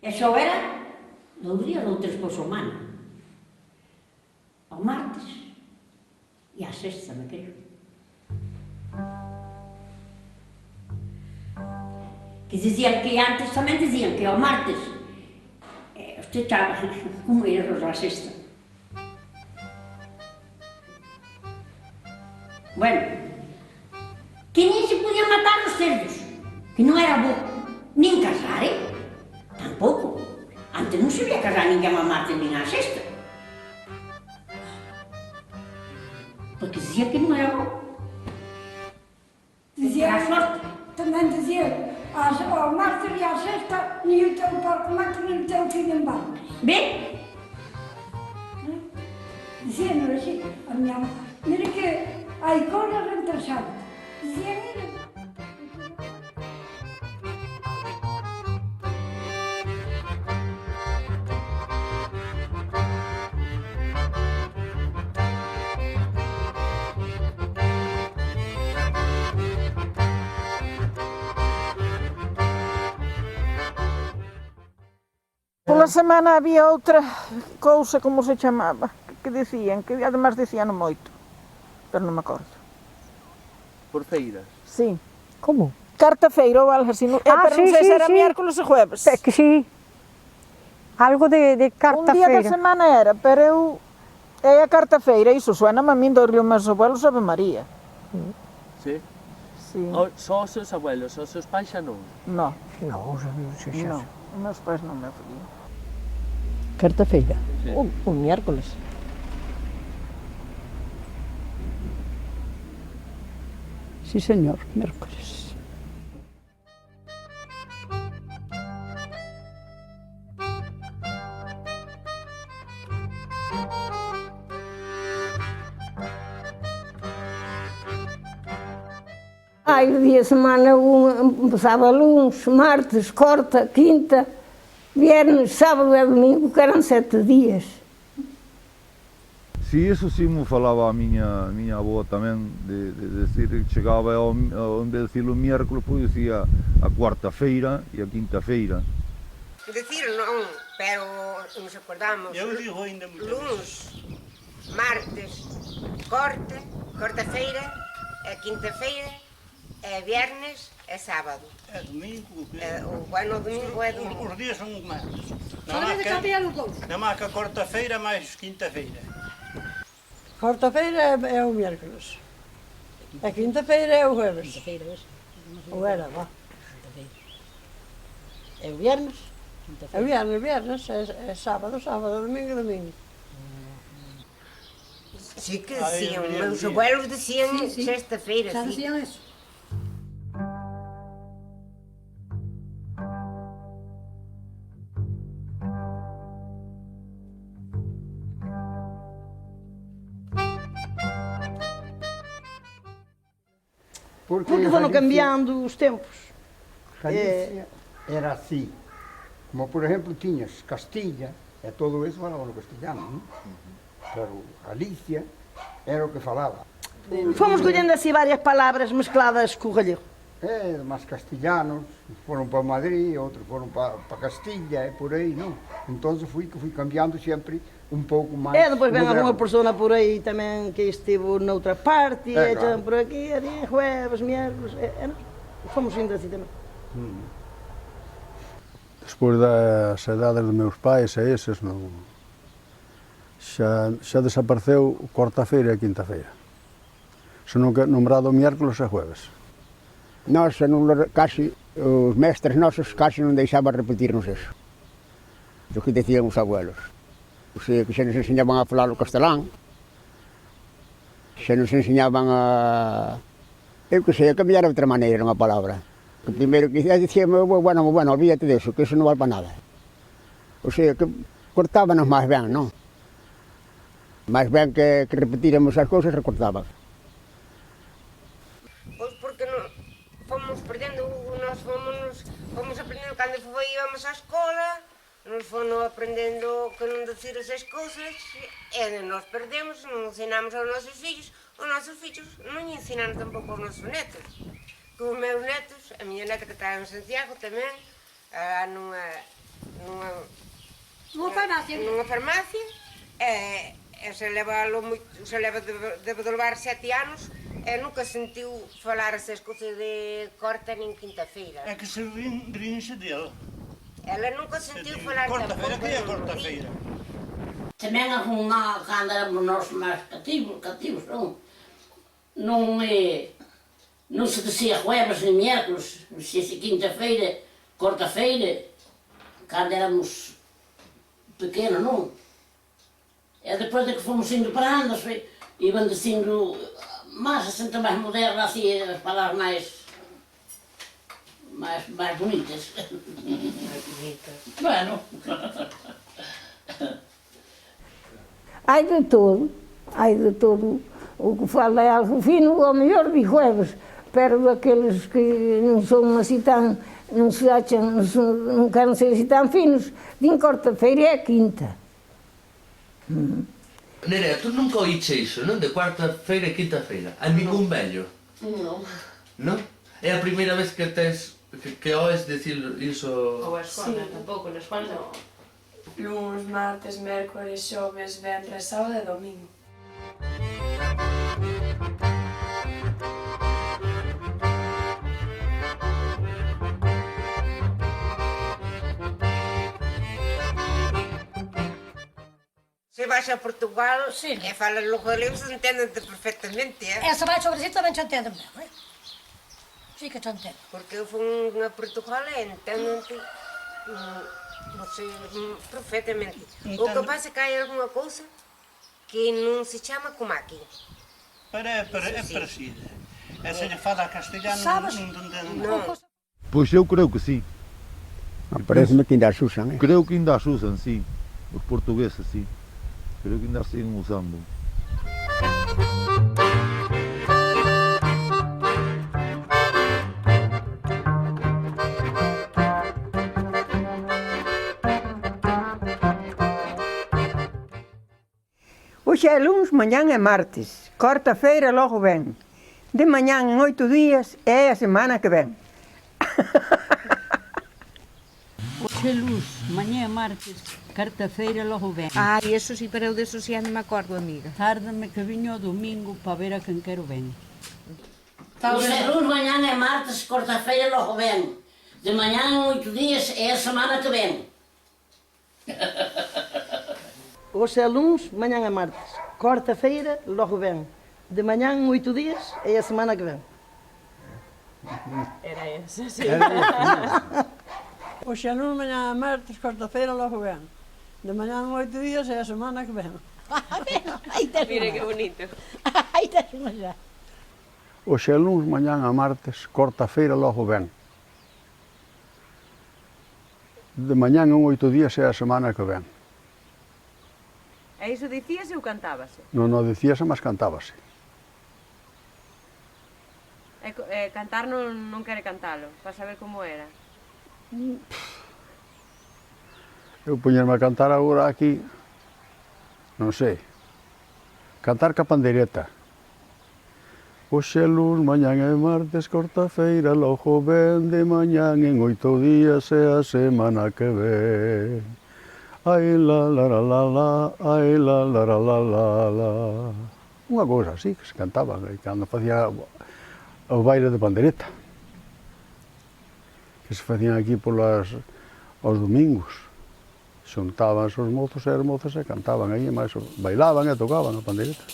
E só era 2 días ou 3 por semana. Ao martes e á sexta, me creo. Que dizían que antes tamén dizían que ao martes usted estaba como erros á sexta. Bueno, que nin se podían matar os cerdos, que non era bo, nin casar, tampouco. Antes non se vía casar ninguén ao martes nin á sexta. Porque dicía que non era bo. Dizia, Era sorte. tamén dizia, ao martes e á sexta, nin o teu porco mato, nin o teu filho en barcos. Ben, Dizia-nos así, a miña mãe, mira que hai cousas interesantes. Dizia, mira. Pola semana había outra cousa, como se chamaba, que dicían, que además dicían moito, pero non me acordo. Por feiras. Sí, Como? carta-feira ou algo así, pero non sei se era miércoles ou jueves. É que sí. Algo de Un día da carta-feira. semana era, pero eu... É a carta-feira, iso suena a min do río meus abuelos Ave María. Sí? Sí, Só os seus abuelos, os seus pais xa non. no, Non, non sei xa. no, os meus pais non me fodían. Carta-feira. Sí. Un miércoles. Sí, señor, miércoles. Ai, o dia de semana empezava lunes, martes, quarta, quinta, viernes, sábado e domingo, que eram 7 dias. Si, eso sí me falaba a miña avó tamén, de decir que chegaba en vez de decir o miércoles, pois dicía a cuarta-feira e a quinta-feira. Decir non, pero nos acordamos. Eu digo ainda moitas lunes, martes, quarta-feira, quinta-feira, viernes e sábado. É domingo. O domingo é domingo. Os días son máis. Na Na marca quarta-feira máis quinta-feira. Quarta-feira é o miércoles. A quinta-feira é o jueves. Ou era, vá. É o viernes. É o viernes, é sábado, domingo, domingo. Sí que decían, meus abuelos decían sexta-feira, Já sí. diziam isso. Porque foram cambiando os tempos. Galicia era así. Como, por exemplo, tiñas Castilla, e todo eso falaba no castellano, non? Pero Galicia era o que falaba. Fomos collendo así varias palabras mezcladas co gallego. Máis castellanos, foron para Madrid, outros foron para Castilla, e por aí, non? Entón fui cambiando sempre un pouco máis. Depois ven moderno. alguna persona por aí tamén que estivo noutra parte, e claro. por aquí, ali, jueves, miércoles, fomos indo así tamén. Despois das edades dos meus pais e eses, non, xa desapareceu cuarta-feira e quinta-feira. Senón que nombrado miércoles e jueves. Nós, casi, os mestres nosos casi non deixaban repetirnos eso. Do que decían os abuelos. O sea, que xa nos enseñaban a falar o castelán, xa nos enseñaban a... Eu que sei, a cambiar outra maneira unha palabra. Que primeiro que dicíamos, bueno, olvídate deso, que eso non vale para nada. O sea, que cortábanos máis ben, non? Máis ben que repetiremos as cousas, recortaban. Pois porque fomos perdendo, fomos aprendendo cando íbamos á escola, nos foron aprendendo que non decir esas cousas, e nos perdemos, non ensinamos aos nosos fillos non ensinaron tampouco aos nosos netos. Os meus netos, a miña neta que está en Santiago tamén, non nunha farmacia, e se leva debe de levar 7 anos e nunca sentiu falar esas cousas de corta nin quinta-feira. É que se rinse dele. Ela nunca sentiu falar Corta-feira, que é corta-feira? Tamén cando éramos nós máis cativos, non se dicía jueves nem miércoles, dicía quinta-feira, corta-feira, cando éramos pequenos, non? E depois de que fomos indo para andas, iban dicindo máis, assim, máis moderna, assim, as palavras mais bonitas. Mais bonitas. Bueno. Hai de todo. O que fala é algo fino, ou melhor de jueves, pero daqueles que não são assim tão, não se acham, não querem ser assim tão finos, din corta-feira é a quinta. Nerea, tú nunca oíche iso, non? De cuarta-feira e quinta-feira. A ningún vello. Non. Non? É a primeira vez que tes que oes dicir iso. Ou a escola, tampouco, na escola non. Luns, martes, mércores, xoves, venres, sábado e domingo. Se vais a Portugal e falas logo galego, entendem-te perfectamente, é? E se vais ao Brasil também te entendem bem, sí que te entendo. Porque eu fui a Portugal e entendem-te, não sei, perfeitamente. O que passa é que há alguma coisa que não se chama como aqui. É parecida. É se lhe fala castelhano, não entendem. Não. Pois eu creio que sim. Parece-me que ainda as usam, Creio que ainda as usam, sim. Os portugueses, sim. Creio que ainda as siguen usando. Hoxe é luns, mañán é martes, corta-feira logo ven. De mañán en 8 días é a semana que ven. Hoxe é luz, mañá é martes, carta-feira logo ven. E eso sí, pero eu de eso sí non me acordo, amiga. Tárdame que viño o domingo para ver a quen quero ven. Hoxe é luz, mañán é martes, corta-feira logo ven. De mañán en 8 días é a semana que ven. Hoxe é luns, mañán é martes. Corta-feira, logo ven. De mañán, 8 días, é a semana que ven. Era esa, sí. Hoxe é luns, mañán é martes, corta-feira, logo ven. De mañán, 8 días, é a semana que ven. Mira que bonito. Aí tes unha xa. Hoxe é luns, mañán a martes, corta-feira logo ven. De mañán en 8 días é a semana que ven. E iso dicíase ou cantábase? Non o dicíase, mas cantábase. Cantar non quere cantalo, para saber como era. Eu poñerme a cantar agora aquí, non sei, cantar ca pandeireta. Hoxe é luns, mañán é martes, corta-feira, logo ven, de mañán en 8 días é a semana que ven. Ai la la la la la, ai la la la la la la. Unha cousa así que se cantaba cando facía o baile de pandereta, que se facían aquí aos domingos. Xuntábanse os mozos e as mozas e cantaban aí, e máis bailaban e tocaban a pandereta.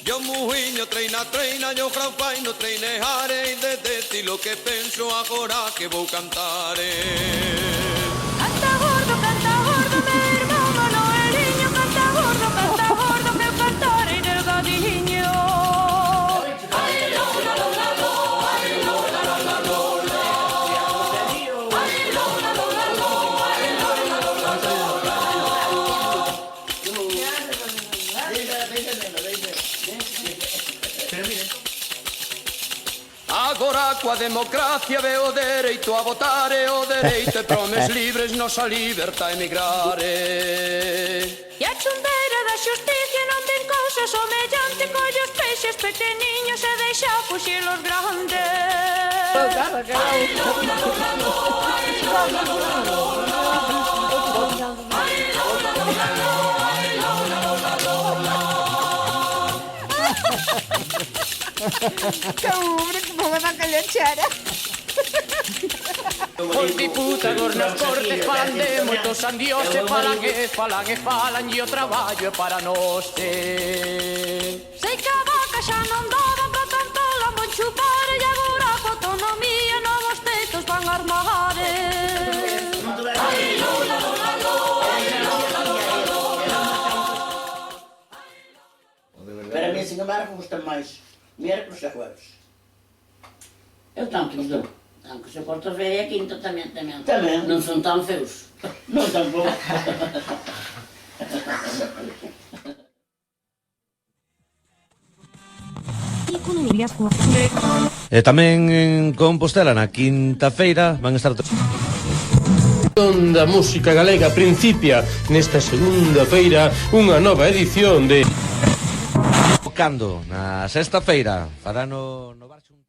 Yo mujiño treina, yo fraufaino treineare, de ti lo que penso agora que vou cantare. Canta gordo, meu irmão Manueliño, canta gordo, que eu cantarei delgadiño. Ai, lola, lola, lola, ai, lola, lola, lola. Ai, lola, lola, lola, ai, lola, lola, lola. Agora coa democracia ve o dereito a votar e o dereito e promes libres nos a libertad emigrare. E a chumbeira da xusticia non ten cousa paso semellante, colle os peixes pequeniños e deixa fuxir los grandes. Que hombre, que ponga na calechera. Os diputados nas cortes falan de moitos andios e falan e o traballo é para nós. Sei que a vaca xa non daba para tanto lambón chupar e agora a autonomía novos teitos van armar. Para mí, assim, a mara gusta máis miércoles e jueves. Eu tanto os dou. Aunque se quarta-feira e a quinta tamén. Tamén. Non son tan feos. Non tampouco. E tamén en Compostela, na quinta feira, van estar... Da música galega principia nesta segunda feira unha nova edición de... Cando na sexta feira fará no Bar Xunta.